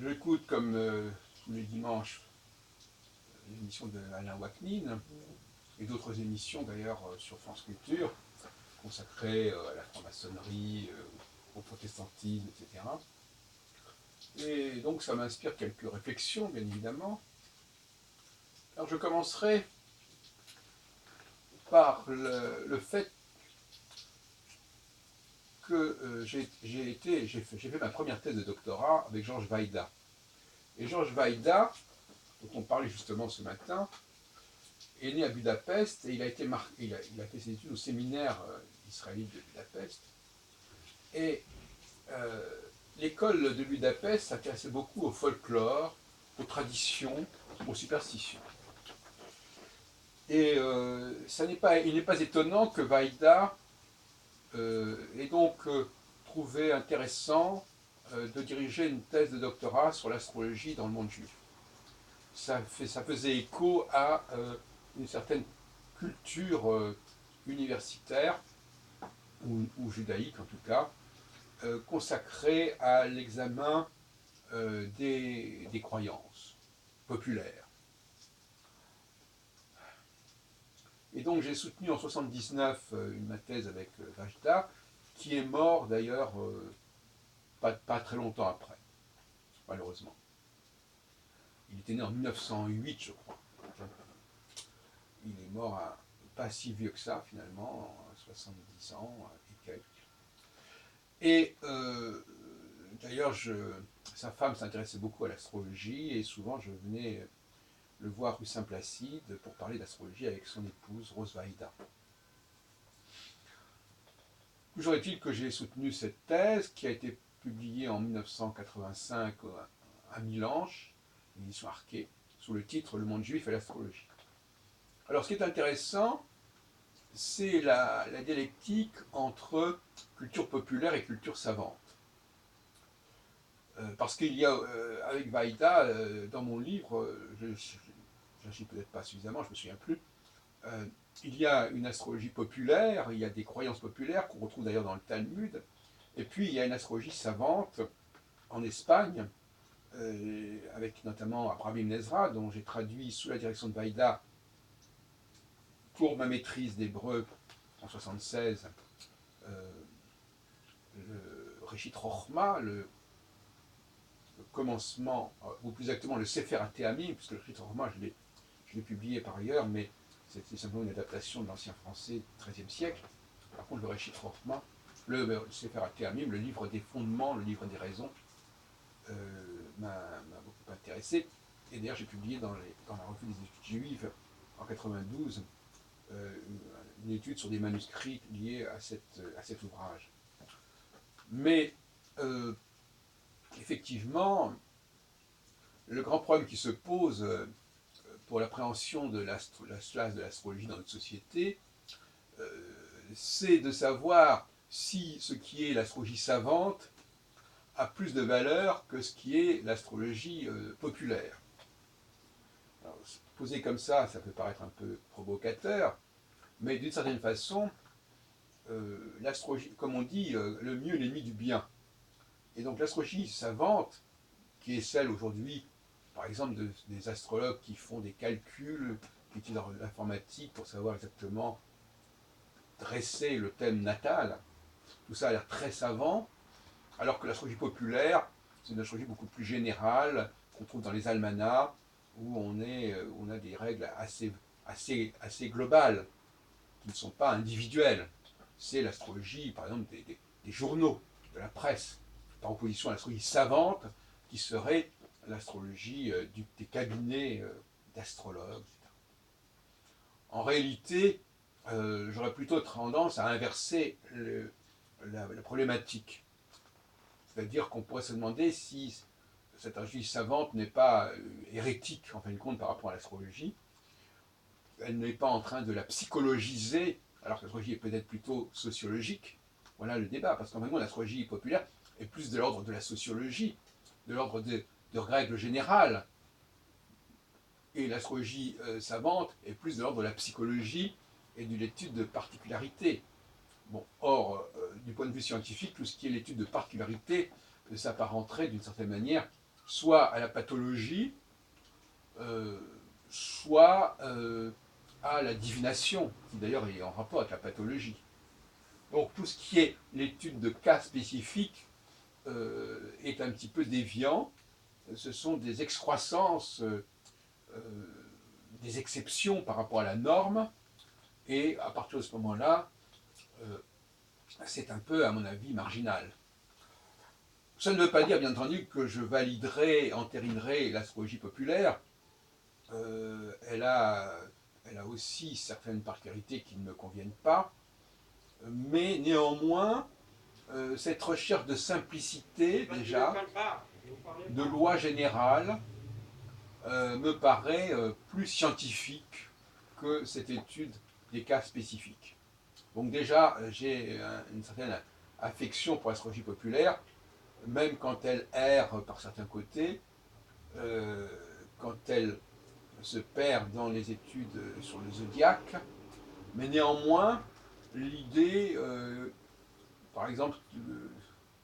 J'écoute comme tous les dimanches l'émission de Alain Waknin et d'autres émissions d'ailleurs sur France Culture consacrées à la franc-maçonnerie, au protestantisme, etc. Et donc ça m'inspire quelques réflexions, bien évidemment. Alors je commencerai par le fait que j'ai fait ma première thèse de doctorat avec Georges Weida. Et Georges Weida, dont on parlait justement ce matin, est né à Budapest et il a fait ses études au séminaire israélite de Budapest. Et l'école de Budapest s'intéressait beaucoup au folklore, aux traditions, aux superstitions. Et il n'est pas étonnant que Weida ait donc trouvé intéressant de diriger une thèse de doctorat sur l'astrologie dans le monde juif. Ça faisait écho à une certaine culture universitaire, ou judaïque en tout cas, consacrée à l'examen des croyances populaires. Et donc j'ai soutenu en 1979 ma thèse avec Vajda, qui est mort d'ailleurs pas très longtemps après, malheureusement. Il était né en 1908, je crois. Il est mort pas si vieux que ça, finalement, à 70 ans et quelques. Et d'ailleurs, sa femme s'intéressait beaucoup à l'astrologie, et souvent je venais le voir rue Saint-Placide pour parler d'astrologie avec son épouse, Rose Weida. Toujours est-il que j'ai soutenu cette thèse, qui a été publiée en 1985 à Milange, édition Arquet, sous le titre « Le monde juif et l'astrologie ». Alors ce qui est intéressant, c'est la dialectique entre culture populaire et culture savante. Parce qu'il y a, avec Weida, dans mon livre, je n'agis peut-être pas suffisamment, je ne me souviens plus, il y a une astrologie populaire, il y a des croyances populaires qu'on retrouve d'ailleurs dans le Talmud, et puis il y a une astrologie savante en Espagne, avec notamment Abraham Ibn Ezra, dont j'ai traduit sous la direction de Weida pour ma maîtrise d'hébreu en 1976, le Réchit Rochma, le commencement, ou plus exactement le Sefer HaTe'amim, puisque le Réchit Rochma, je l'ai publié par ailleurs, mais c'était simplement une adaptation de l'ancien français du XIIIe siècle. Par contre, le Réchit Rochma, le Sefer HaTe'amim, le livre des fondements, le livre des raisons, m'a beaucoup intéressé. Et d'ailleurs, j'ai publié dans la revue des études juives en 92 une étude sur des manuscrits liés à cet ouvrage. Mais effectivement, le grand problème qui se pose pour l'appréhension de la place de l'astrologie dans notre société, c'est de savoir si ce qui est l'astrologie savante a plus de valeur que ce qui est l'astrologie populaire. Alors, posé comme ça peut paraître un peu provocateur, mais d'une certaine façon, l'astrologie, comme on dit, le mieux est l'ennemi du bien. Et donc l'astrologie savante, qui est celle aujourd'hui, par exemple, des astrologues qui font des calculs, qui utilisent l'informatique pour savoir exactement dresser le thème natal, tout ça a l'air très savant, alors que l'astrologie populaire, c'est une astrologie beaucoup plus générale, qu'on trouve dans les almanachs, où on a des règles assez globales, qui ne sont pas individuelles. C'est l'astrologie, par exemple, des journaux, de la presse, par opposition à l'astrologie savante, qui serait l'astrologie des cabinets d'astrologues, etc. En réalité, j'aurais plutôt tendance à inverser la problématique. C'est-à-dire qu'on pourrait se demander si cette astrologie savante n'est pas hérétique, en fin de compte, par rapport à l'astrologie. Elle n'est pas en train de la psychologiser, alors que l'astrologie est peut-être plutôt sociologique. Voilà le débat, parce qu'en fin de compte, l'astrologie populaire est plus de l'ordre de la sociologie, de l'ordre de règles générales. Et l'astrologie savante est plus de l'ordre de la psychologie et de l'étude de particularités. Bon, or, du point de vue scientifique, tout ce qui est l'étude de particularités s'apparenterait d'une certaine manière soit à la pathologie, soit à la divination, qui d'ailleurs est en rapport avec la pathologie. Donc tout ce qui est l'étude de cas spécifiques est un petit peu déviant. Ce sont des excroissances, des exceptions par rapport à la norme, et à partir de ce moment-là, c'est un peu, à mon avis, marginal. Ça ne veut pas dire, bien entendu, que je validerai, entérinerai l'astrologie populaire. Elle a aussi certaines particularités qui ne me conviennent pas, mais néanmoins, cette recherche de simplicité, déjà, de loi générale, me paraît plus scientifique que cette étude des cas spécifiques. Donc déjà, j'ai une certaine affection pour l'astrologie populaire, même quand elle erre par certains côtés, quand elle se perd dans les études sur le zodiaque, mais néanmoins, l'idée, par exemple,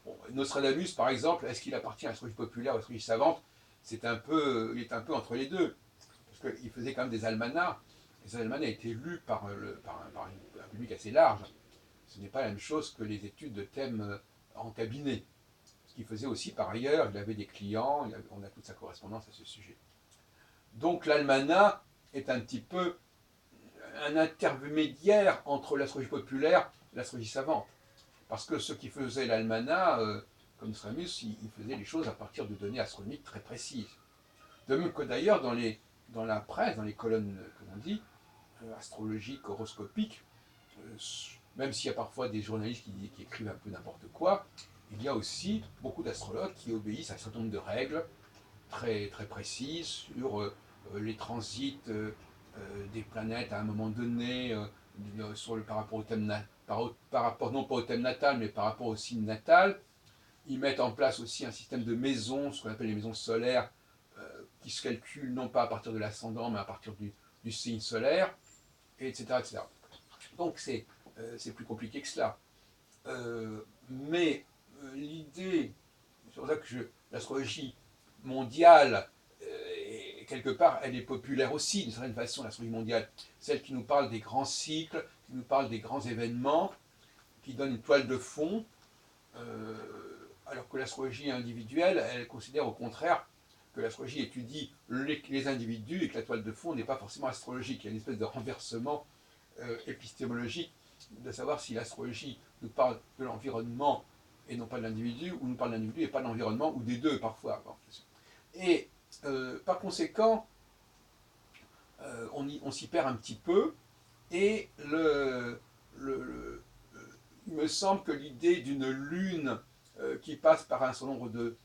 bon, Nostradamus, par exemple, est-ce qu'il appartient à l'astrologie populaire ou à l'astrologie savante? Il est un peu entre les deux, parce qu'il faisait quand même des almanachs. Les almanachs étaient lus par un public assez large. Ce n'est pas la même chose que les études de thèmes en cabinet. Ce qu'il faisait aussi par ailleurs, il avait des clients, on a toute sa correspondance à ce sujet. Donc l'almanach est un petit peu un intermédiaire entre l'astrologie populaire et l'astrologie savante. Parce que ceux qui faisaient l'almanach, comme Stramus, ils faisaient les choses à partir de données astronomiques très précises. De même que d'ailleurs dans la presse, dans les colonnes, comme on dit, astrologiques, horoscopiques, même s'il y a parfois des journalistes qui écrivent un peu n'importe quoi, il y a aussi beaucoup d'astrologues qui obéissent à un certain nombre de règles très, très précises sur les transits des planètes à un moment donné, par rapport au thème par rapport non pas au thème natal, mais par rapport au signe natal. Ils mettent en place aussi un système de maisons, ce qu'on appelle les maisons solaires, qui se calculent non pas à partir de l'ascendant, mais à partir du signe solaire, etc. etc. Donc c'est plus compliqué que cela. Mais l'idée, c'est pour ça que l'astrologie mondiale, quelque part, elle est populaire aussi, d'une certaine façon, l'astrologie mondiale. Celle qui nous parle des grands cycles, qui nous parle des grands événements, qui donne une toile de fond, alors que l'astrologie individuelle, elle considère au contraire que l'astrologie étudie les individus et que la toile de fond n'est pas forcément astrologique. Il y a une espèce de renversement épistémologique de savoir si l'astrologie nous parle de l'environnement et non pas de l'individu, ou nous parle de l'individu et pas de l'environnement, ou des deux parfois. Et par conséquent, on s'y perd un petit peu, et il me semble que l'idée d'une lune qui passe par un certain nombre de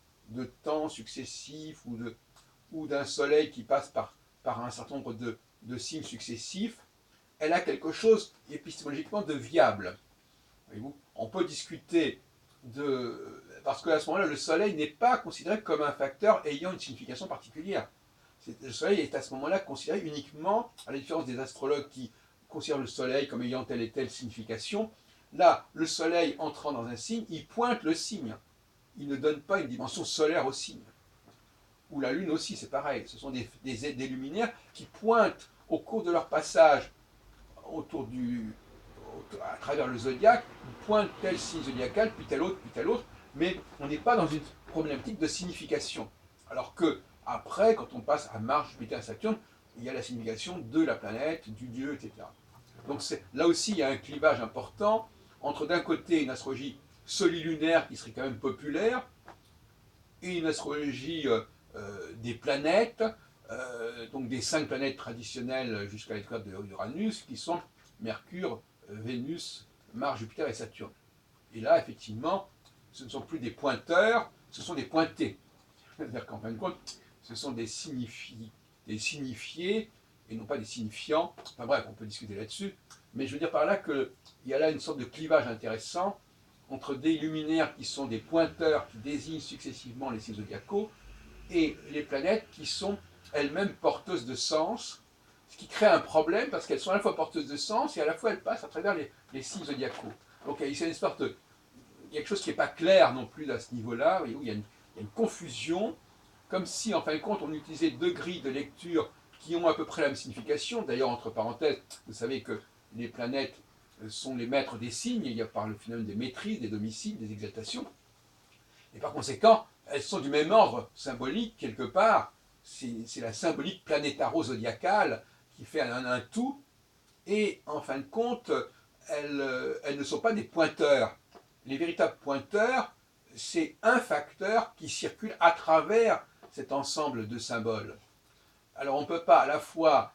temps successifs, ou d'un soleil qui passe par un certain nombre de signes successifs, elle a quelque chose épistémologiquement de viable. Voyez-vous, on peut discuter parce qu'à ce moment-là, le soleil n'est pas considéré comme un facteur ayant une signification particulière. Le soleil est à ce moment-là considéré uniquement, à la différence des astrologues qui considèrent le soleil comme ayant telle et telle signification. Là, le soleil entrant dans un signe, il pointe le signe. Il ne donne pas une dimension solaire au signe. Ou la lune aussi, c'est pareil. Ce sont des luminaires qui pointent au cours de leur passage à travers le zodiaque, ils pointent tel signe zodiacal, puis tel autre, mais on n'est pas dans une problématique de signification. Alors que après, quand on passe à Mars, Jupiter, Saturne, il y a la signification de la planète, du dieu, etc. Donc là aussi, il y a un clivage important entre d'un côté une astrologie solilunaire qui serait quand même populaire, et une astrologie des planètes, donc des 5 planètes traditionnelles jusqu'à la découverte d'Uranus, qui sont Mercure, Vénus, Mars, Jupiter et Saturne. Et là, effectivement, ce ne sont plus des pointeurs, ce sont des pointés. C'est-à-dire qu'en fin de compte, ce sont des signifiés et non pas des signifiants. Enfin bref, on peut discuter là-dessus. Mais je veux dire par là qu'il y a là une sorte de clivage intéressant entre des luminaires qui sont des pointeurs qui désignent successivement les signes zodiacaux et les planètes qui sont elles-mêmes porteuses de sens, ce qui crée un problème parce qu'elles sont à la fois porteuses de sens et à la fois elles passent à travers les signes zodiacaux. Donc il y a une sorte de, quelque chose qui n'est pas clair non plus à ce niveau-là, où il y a une confusion comme si en fin de compte on utilisait deux grilles de lecture qui ont à peu près la même signification. D'ailleurs, entre parenthèses, vous savez que les planètes sont les maîtres des signes, il y a par le phénomène des maîtrises, des domiciles, des exaltations, et par conséquent, elles sont du même ordre symbolique quelque part. C'est la symbolique planétaro-zodiacale qui fait un tout, et en fin de compte, elles ne sont pas des pointeurs. Les véritables pointeurs, c'est un facteur qui circule à travers cet ensemble de symboles. Alors on ne peut pas à la fois,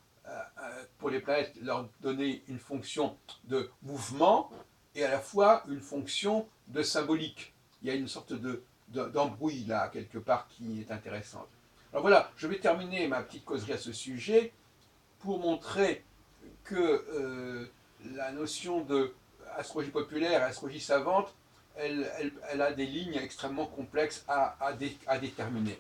pour les planètes, leur donner une fonction de mouvement et à la fois une fonction de symbolique. Il y a une sorte d'embrouille là, quelque part, qui est intéressante. Alors voilà, je vais terminer ma petite causerie à ce sujet pour montrer que la notion de astrologie populaire, astrologie savante, elle a des lignes extrêmement complexes à déterminer.